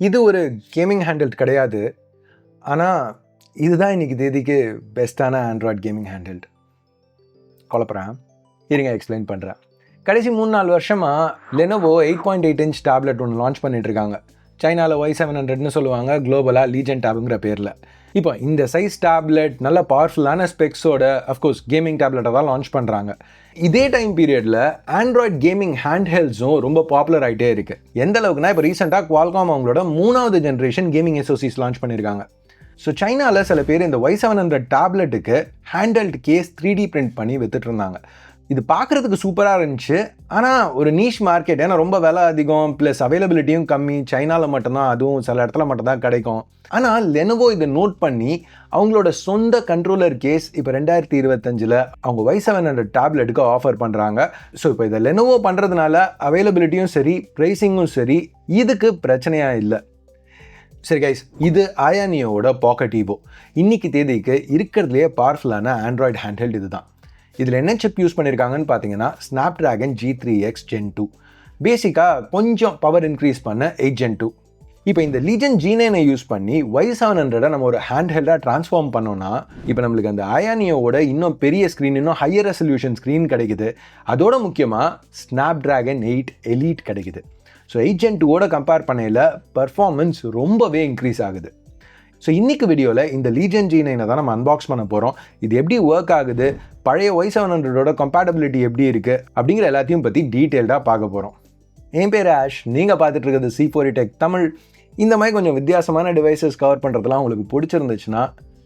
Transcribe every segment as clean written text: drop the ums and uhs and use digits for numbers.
இது ஒரு gaming handle கிடையாது. ஆனால் இதுதான் இன்றைக்கி தேதிக்கு பெஸ்ட்டான ஆண்ட்ராய்ட் கேமிங் ஹேண்டில். குழப்பறேன், இருங்க எக்ஸ்பிளைன் பண்ணுறேன். கடைசி 3-4 வருஷமாக லெனோவோ 8.8 இன்ச் டேப்லெட் ஒன்று லான்ச் பண்ணிகிட்ருக்காங்க. சைனாவில் Y700ன்னு சொல்லுவாங்க, குளோபலாக லீஜன் டேபுங்கிற பேரில். இப்போ இந்த சைஸ் டேப்லெட் நல்ல பவர்ஃபுல்லான ஸ்பெக்ஸோட அஃப்கோர்ஸ் கேமிங் டேப்லெட்டை தான் லான்ச் பண்ணுறாங்க. இதே டைம் பீரியடில் ஆண்ட்ராய்ட் கேமிங் ஹேண்ட்ஹெல்ட்ஸும் ரொம்ப பாப்புலர் ஆகிட்டே இருக்குது. எந்த அளவுக்குனா இப்போ ரீசெண்டாக குவால்காம் அவங்களோட 3வது ஜென்ரேஷன் கேமிங் SoCs லான்ச் பண்ணியிருக்காங்க. ஸோ சைனாவில் சில பேர் இந்த Y700 டேப்லெட்டுக்கு handheld case 3D print பண்ணி வித்துட்டு இருந்தாங்க. இது பார்க்குறதுக்கு சூப்பராக இருந்துச்சு. ஆனால் ஒரு நீஷ் மார்க்கெட், ஏன்னா ரொம்ப விலை அதிகம், ப்ளஸ் அவைலபிலிட்டியும் கம்மி. சைனாவில் மட்டும்தான், அதுவும் சில இடத்துல மட்டும்தான் கிடைக்கும். ஆனால் லெனோவோ இதை நோட் பண்ணி அவங்களோட சொந்த கண்ட்ரோலர் கேஸ் இப்போ 2025 அவங்க Y700 டேப்லெட்டுக்கு ஆஃபர் பண்ணுறாங்க. ஸோ இப்போ இதை லெனோவோ பண்ணுறதுனால அவைலபிலிட்டியும் சரி, ப்ரைஸிங்கும் சரி, இதுக்கு பிரச்சனையாக இல்லை. சரி கைஸ், இது அயானியோட பாக்கெட் ஈவோ. இன்னைக்கு தேதிக்கு இருக்கிறதுலேயே பவர்ஃபுல்லான ஆண்ட்ராய்டு ஹேண்ட்ஹெல்ட் இது தான். இதில் என்ன சிப் யூஸ் பண்ணியிருக்காங்கன்னு பார்த்தீங்கன்னா Snapdragon G3X Gen 2. பேசிக்காக கொஞ்சம் பவர் இன்க்ரீஸ் பண்ண 8 Gen 2. இப்போ இந்த லீஜன் G9 யூஸ் பண்ணி Y700 நம்ம ஒரு ஹேண்ட்ஹெல்டாக ட்ரான்ஸ்ஃபார்ம் பண்ணோன்னா இப்போ நம்மளுக்கு அந்த அயானியோட இன்னும் பெரிய ஸ்க்ரீன், இன்னும் ஹையர் ரெசல்யூஷன் ஸ்க்ரீன் கிடைக்குது. அதோட முக்கியமாக Snapdragon 8 Elite கிடைக்குது. ஸோ 8 Gen 2ஓட கம்பேர் பண்ணையில் பர்ஃபார்மன்ஸ் ரொம்பவே இன்க்ரீஸ் ஆகுது. ஸோ இன்றைக்கி வீடியோவில் இந்த லீஜன் G9 தான் நம்ம அன்பாக்ஸ் பண்ண போகிறோம். இது எப்படி ஒர்க் ஆகுது, பழைய Y700ஓட கம்பேட்டபிலிட்டி எப்படி இருக்குது அப்படிங்கிற எல்லாத்தையும் பற்றி டீட்டெயில்டாக பார்க்க போகிறோம். என் பேர் ஆஷ், நீங்கள் பார்த்துட்டு இருக்கிறது C4E Tech தமிழ். இந்த மாதிரி கொஞ்சம் வித்தியாசமான டிவைசஸ் கவர் பண்ணுறதுலாம் உங்களுக்கு பிடிச்சிருந்துச்சுன்னா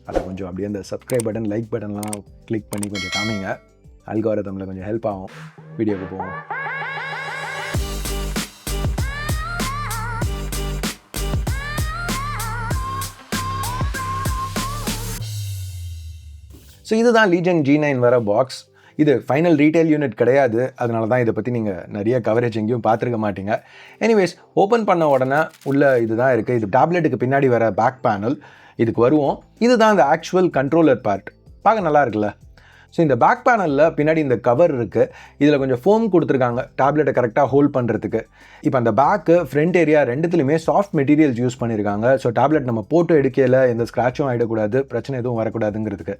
அதை கொஞ்சம் அப்படியே அந்த சப்ஸ்கிரைப் பட்டன், லைக் பட்டன்லாம் கிளிக் பண்ணி கொஞ்சம் காமிங்க. அல்காரிதமில் கொஞ்சம் ஹெல்ப் ஆகும். வீடியோக்கு போவோம். ஸோ இதுதான் லீஜன் G9 வர பாக்ஸ். இது ஃபைனல் ரீட்டைல் யூனிட் கிடையாது, அதனால தான் இதை பற்றி நீங்கள் நிறைய கவரேஜ் எங்கேயும் பார்த்துருக்க மாட்டீங்க. எனிவேஸ், ஓப்பன் பண்ண உடனே உள்ள இதுதான் இருக்குது. இது டேப்லெட்டுக்கு பின்னாடி வர பேக் பேனல். இதுக்கு வருவோம். இதுதான் இந்த ஆக்சுவல் கண்ட்ரோலர் பார்ட். பார்க்க நல்லா இருக்குல்ல? ஸோ இந்த பேக் பேனலில் பின்னாடி இந்த கவர் இருக்குது. இதில் கொஞ்சம் ஃபோம் கொடுத்துருக்காங்க டேப்லெட்டை கரெக்டாக ஹோல்ட் பண்ணுறதுக்கு. இப்போ அந்த பேக்கு, ஃப்ரண்ட் ஏரியா ரெண்டுத்துலையுமே சாஃப்ட் மெட்டீரியல்ஸ் யூஸ் பண்ணியிருக்காங்க. ஸோ டேப்லெட் நம்ம போட்டு எடுக்கையில் எந்த ஸ்க்ராட்சும் ஆகிடக்கூடாது, பிரச்சனை எதுவும் வரக்கூடாதுங்கிறதுக்கு.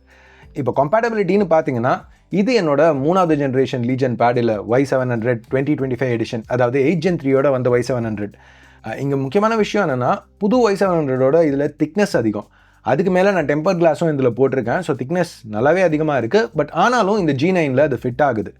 இப்போ கம்பேட்டபிலிட்டின்னு பார்த்தீங்கன்னா இது என்னோட 3வது ஜென்ரேஷன் லீஜன் பேடில் Y700 2025 எடிஷன், அதாவது 8 Gen 3யோட வந்த Y700. இங்கே முக்கியமான விஷயம் என்னென்னா, புது Y700ஓட இதில் திக்னஸ் அதிகம். அதுக்கு மேலே நான் டெம்பர் கிளாஸும் இதில் போட்டிருக்கேன். ஸோ திக்னஸ் நல்லாவே அதிகமாக இருக்குது. பட் ஆனாலும் இந்த G9ல் அது ஃபிட் ஆகுது.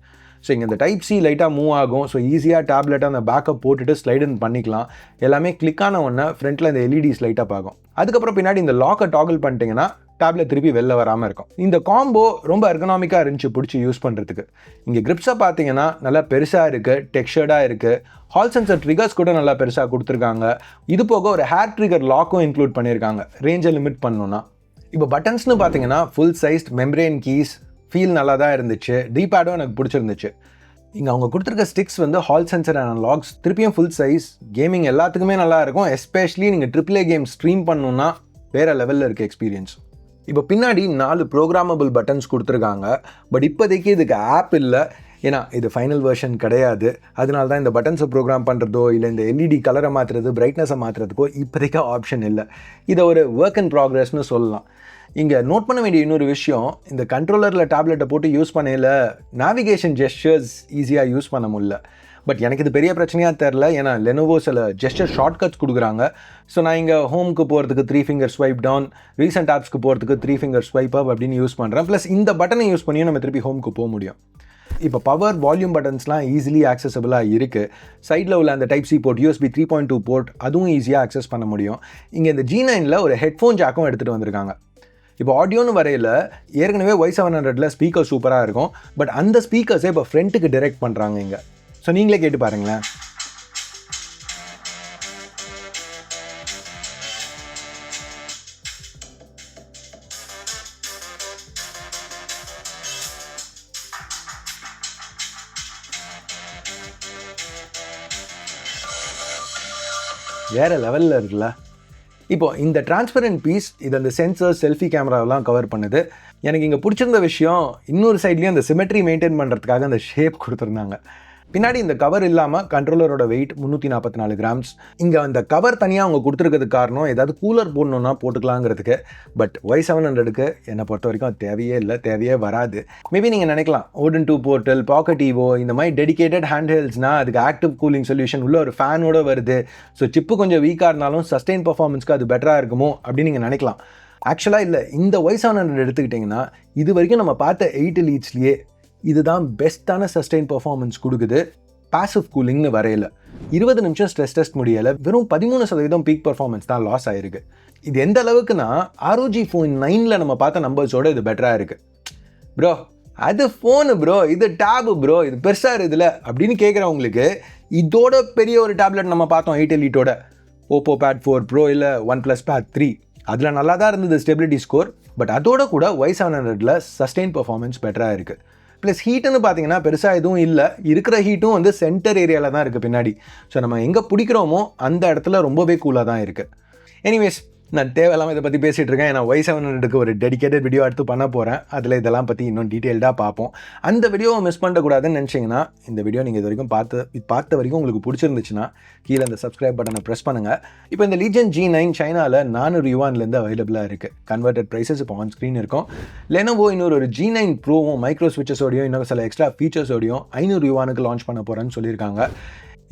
ஸோ இங்கே இந்த டைப் சி லைட்டாக மூவ் ஆகும். ஸோ ஈஸியாக டேப்லெட்டை அந்த பேக்கப் போட்டுட்டு ஸ்லைடன் பண்ணிக்கலாம். எல்லாமே கிளிக் ஆன உடனே ஃப்ரண்ட்டில் இந்த LEDs லைட்டாக பார்க்கும். அதுக்கப்புறம் பின்னாடி இந்த லாக்கை டாகிள் பண்ணிட்டீங்கன்னா டேப்லெட் திருப்பி வெளில வராமல் இருக்கும். இந்த காம்போ ரொம்ப எர்கனாமிக்காக இருந்துச்சு பிடிச்சி யூஸ் பண்ணுறதுக்கு. இங்கே கிரிப்ஸை பார்த்தீங்கன்னா நல்லா பெருசாக இருக்குது, டெக்ஸ்சர்டாக இருக்குது. ஹால் சென்சர் ட்ரிகர்ஸ் கூட நல்லா பெருசாக கொடுத்துருக்காங்க. இது போக ஒரு ஹேர் ட்ரிகர் லாக்கும் இன்க்ளூட் பண்ணியிருக்காங்க, ரேஞ்சை லிமிட் பண்ணணுன்னா. இப்போ பட்டன்ஸ்னு பார்த்தீங்கன்னா full sized membrane keys, feel நல்லா தான் இருந்துச்சு. டீபேடும் எனக்கு பிடிச்சிருந்துச்சு. இங்கே அவங்க கொடுத்துருக்க sticks hall sensor and locks, திருப்பியும் ஃபுல் சைஸ். கேமிங் எல்லாத்துக்குமே நல்லா இருக்கும். எஸ்பெஷலி நீங்கள் AAA கேம் ஸ்ட்ரீம் பண்ணணுன்னா வேறு லெவலில் இருக்குது எக்ஸ்பீரியன்ஸ். இப்போ பின்னாடி 4 ப்ரோக்ராமபிள் பட்டன்ஸ் கொடுத்துருக்காங்க. பட் இப்போதைக்கு இதுக்கு ஆப் இல்லை, ஏன்னா இது ஃபைனல் வெர்ஷன் கிடையாது. அதனால தான் இந்த பட்டன்ஸை ப்ரோக்ராம் பண்ணுறதோ இல்லை இந்த LED கலரை மாற்றுறது, பிரைட்னஸை மாற்றுறதுக்கோ இப்போதைக்கு ஆப்ஷன் இல்லை. இதை ஒரு ஒர்க் இன் ப்ராக்ரஸ்னு சொல்லலாம். இங்கே நோட் பண்ண வேண்டிய இன்னொரு விஷயம், இந்த கண்ட்ரோலரில் டேப்லெட்டை போட்டு யூஸ் பண்ணையில் நேவிகேஷன் ஜெஸ்டர்ஸ் ஈஸியாக யூஸ் பண்ண முடியல. பட் எனக்கு இது பெரிய பிரச்சனையாக தெரில, ஏன்னா லெனோவோ சில ஜெஸ்டர் ஷார்ட்கட்ஸ் கொடுக்குறாங்க. ஸோ நான் இங்கே ஹோமுக்கு போகிறதுக்கு 3 ஃபிங்கர் ஸ்வைப் டவுன், ரீசெண்ட் ஆப்ஸ்க்கு போகிறதுக்கு 3 ஃபிங்கர் ஸ்வைப் அப் அப்படின்னு யூஸ் பண்ணுறேன். ப்ளஸ் இந்த பட்டனை யூஸ் பண்ணியும் நம்ம திருப்பி ஹோமுக்கு போக முடியும். இப்போ பவர், வால்யூம் பட்டன்ஸ்லாம் ஈஸிலி ஆக்சசபிளாக இருக்குது. சைடில் உள்ள அந்த type C port, USB 3.2 port, அதுவும் ஈஸியாக ஆக்சஸ் பண்ண முடியும். இங்கே இந்த G9ல் ஒரு ஹெட்ஃபோன் ஜாக்கும் எடுத்துகிட்டு வந்திருக்காங்க. இப்போ ஆடியோன்னு வரையில் ஏற்கனவே Y700ல் ஸ்பீக்கர் சூப்பராக இருக்கும். பட் அந்த ஸ்பீக்கர்ஸை இப்போ ஃப்ரண்ட்டுக்கு டைரெக்ட் பண்ணுறாங்க இங்கே. ஸோ நீங்களே கேட்டு பாருங்களேன். வேறு லெவலில் இருக்குல்ல? இப்போ இந்த டிரான்ஸ்பரண்ட் பீஸ், இது அந்த சென்சர், செல்ஃபி கேமராவெலாம் கவர் பண்ணுது. எனக்கு இங்கே பிடிச்சிருந்த விஷயம், இன்னொரு சைட்லேயும் அந்த சிமெட்ரி மெயின்டைன் பண்ணுறதுக்காக அந்த ஷேப் கொடுத்துருந்தாங்க. பின்னாடி இந்த கவர் இல்லாமல் கண்ட்ரோலரோட வெயிட் 344 கிராம்ஸ். இங்கே அந்த கவர் தனியாக அவங்க கொடுத்துருக்கிறதுக்கு காரணம் ஏதாவது கூலர் போடணுன்னா போட்டுக்கலாங்கிறதுக்கு. பட் Y700க்கு என்னை பொறுத்த வரைக்கும் அது தேவையே இல்லை, தேவையே வராது. மேபி நீங்கள் நினைக்கலாம் ஓடன் 2 போர்ட்டல், பாக்கெட் ஈவோ இந்த மாதிரி டெடிகேட்டட் ஹேண்ட்ஹெல்ட்ஸ்னால் அதுக்கு ஆக்டிவ் கூலிங் சொல்யூஷன் உள்ள ஒரு ஃபேனோட வருது. ஸோ சிப்பு கொஞ்சம் வீக்காக இருந்தாலும் சஸ்டெயின் பர்ஃபார்மன்ஸ்க்கு அது பெட்டராக இருக்குமோ அப்படின்னு நீங்கள் நினைக்கலாம். ஆக்சுவலாக இல்லை. இந்த Y700 எடுத்துக்கிட்டிங்கன்னா இது வரைக்கும் நம்ம பார்த்த 8 லீட்ஸ்லேயே இதுதான் பெஸ்ட்டான சஸ்டெயின் பர்ஃபார்மன்ஸ் கொடுக்குது. பாசிவ் கூலிங்னு வரையில 20 நிமிஷம் ஸ்ட்ரெஸ் டெஸ்ட் முடியலை, வெறும் 13% பீக் பர்ஃபார்மன்ஸ் தான் லாஸ் ஆயிருக்கு. இது எந்த அளவுக்குன்னா ROG Phone 9ல் நம்ம பார்த்த நம்பர்ஸோட இது பெட்டராக இருக்குது. ப்ரோ அது ஃபோனு ப்ரோ, இது டேபு ப்ரோ, இது பெருசாக இருக்குதுல அப்படின்னு கேட்குறவங்களுக்கு இதோட பெரிய ஒரு டேப்லெட் நம்ம பார்த்தோம் 8 எலிட்டோட, Oppo Pad 4 Pro இல்லை OnePlus Pad 3. அதில் நல்லா தான் இருந்தது ஸ்டெபிலிட்டி ஸ்கோர். பட் அதோட கூட Y700ல் சஸ்டெயின் பர்ஃபார்மன்ஸ் பெட்டராக இருக்குது. ப்ளஸ் ஹீட்டுன்னு பார்த்தீங்கன்னா பெருசாக எதுவும் இல்லை. இருக்கிற ஹீட்டும் வந்து சென்டர் ஏரியாவில் தான் இருக்குது பின்னாடி. ஸோ நம்ம எங்கே பிடிக்கிறோமோ அந்த இடத்துல ரொம்பவே கூலாக தான் இருக்குது. எனிவேஸ், நான் தேவையில்லாமல் இதை பற்றி பேசிகிட்டு இருக்கேன். ஏன்னா Y700க்கு ஒரு டெடிகேட்டட் வீடியோ எடுத்து பண்ண போகிறேன். அதில் இதெல்லாம் பற்றி இன்னும் டீட்டெயில்டாக பார்ப்போம். அந்த வீடியோவை மிஸ் பண்ணக்கூடாதுன்னு நினச்சிங்கன்னா இந்த வீடியோ நீங்கள் இது வரைக்கும் பார்த்த வரைக்கும் உங்களுக்கு பிடிச்சிருந்துச்சுன்னா கீழே அந்த சப்ஸ்கிரைப் பட்டனை ப்ரெஸ் பண்ணுங்கள். இப்போ இந்த லீஜன் G9 சைனாவில் 400 யுவான்லேருந்து அவைலபிளாக இருக்குது. கன்வெர்டட் ப்ரைஸஸ் இப்போ ஆன் ஸ்க்ரீன் இருக்கும். லெனோவோ இன்னொரு G9 ப்ரோவும் மைக்ரோ ஸ்விட்சஸோடையும் இன்னும் சில எக்ஸ்ட்ரா ஃபீச்சர்ஸோடையும் 500 யுவானுக்கு லான்ச் பண்ண போகிறேன்னு சொல்லியிருக்காங்க.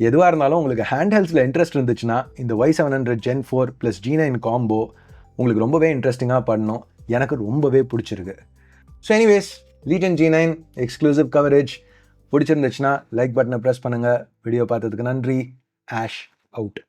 எதுவாக இருந்தாலும் உங்களுக்கு ஹேண்ட்ஹெல்ஸில் இன்ட்ரெஸ்ட் இருந்துச்சுன்னா இந்த Y700 Gen 4 + G9 காம்போ உங்களுக்கு ரொம்பவே இன்ட்ரெஸ்டிங்காக பண்ணணும். எனக்கு ரொம்பவே பிடிச்சிருக்கு. So anyways, legion G9 exclusive coverage பிடிச்சிருந்துச்சுன்னா லைக் பட்டனை ப்ரெஸ் பண்ணுங்கள். வீடியோ பார்த்ததுக்கு நன்றி. Ash out.